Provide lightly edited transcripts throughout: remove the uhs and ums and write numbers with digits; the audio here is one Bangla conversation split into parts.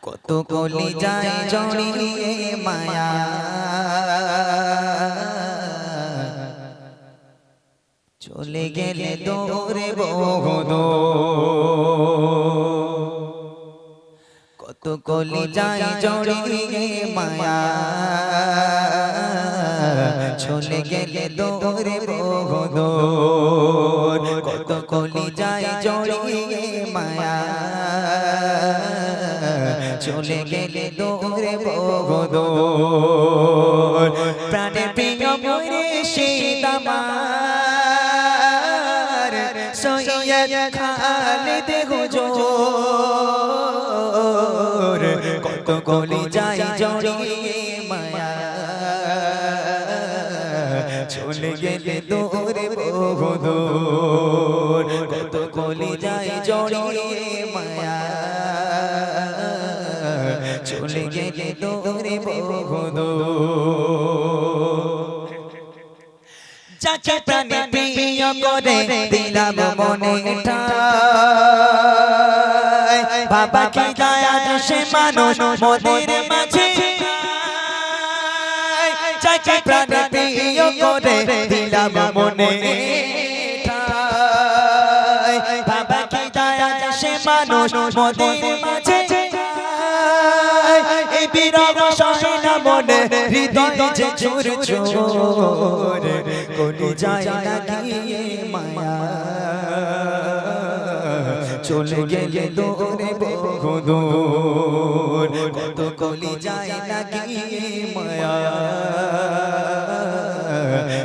কত কলি যায় জড়িয়ে মায়া চলে গেলে দৌড়ে বহুদূর কত কলি যায় জড়িয়ে মায়া চলে গেলে দৌড়ে বহুদূর কত কলি যায় জড়িয়ে মায়া চলে গেলে দৌড়ে বহুদূর প্রাণে প্রিয় মুর্শিদ আমার সৈয়দ খালিদ হুজুর কত কলি যায় জড়িয়ে মায়া চলে গেলে দৌড়ে বহুদূর কত কলি যায় জড়িয়ে মায়া চলে গেলে দৌড়ে বহুদূর যাকে প্রাণে প্রিয় করে দিলাম মনে ঠাই বাবা কি দয়া সে মানুষ মোদের মাঝে যাকে প্রাণে প্রিয় করে দিলাম মনে ঠাই বাবা কি দয়া সে মানুষ মোদের মাঝে এই বিরহ সহে না মনে হৃদয় যে চোর চোর কলি যায় লাগিয়ে মায়া চলে গেলে দৌড়ে বহুদূর কত কলি যায় লাগিয়ে মায়া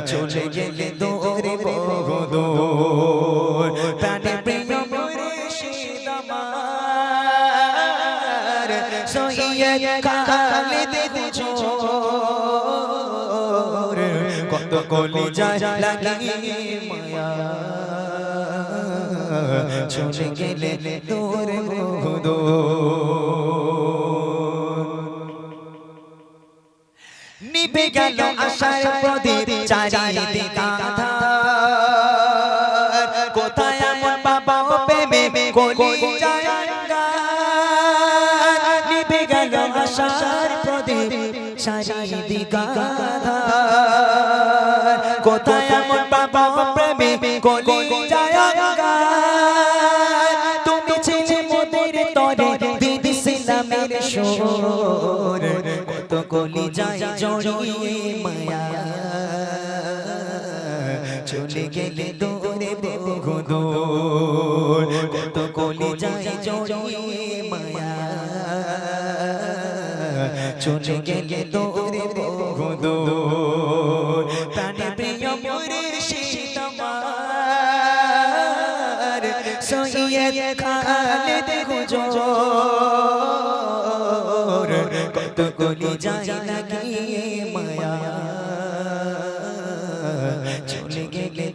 চলে গেলে দৌড়ে বহুদূর প্রাণে প্রিয় মুর্শিদ আমার সৈয়দ খালিদ হুজুর কত কলি যায় লাগিয়ে মায়া চলে গেলে দৌড়ে বহুদূর নিভে গেল আশার প্রদীপ চারিদিকে আঁধার কোথায় আমার বাবা প্রেমে কলি যায় নিভে গেল আশার প্রদীপ চারিদিকে আঁধার কোথায় আমার বাবা প্রেমে কলি যায় তুমি ছিলে মোদের তরে দিদি সিলামের শোর কত কলি যায় জড়িয়ে মায়া চলে গেলে দৌড়ে বহুদূর কত কলি যায় জড়িয়ে মায়া চলে গেলে দৌড়ে বহুদূর প্রাণে প্রিয় মুর্শিদ আমার সৈয়দ খালিদ হুজুর কত কলি যায় লাগিয়ে মায়া চলে গেলে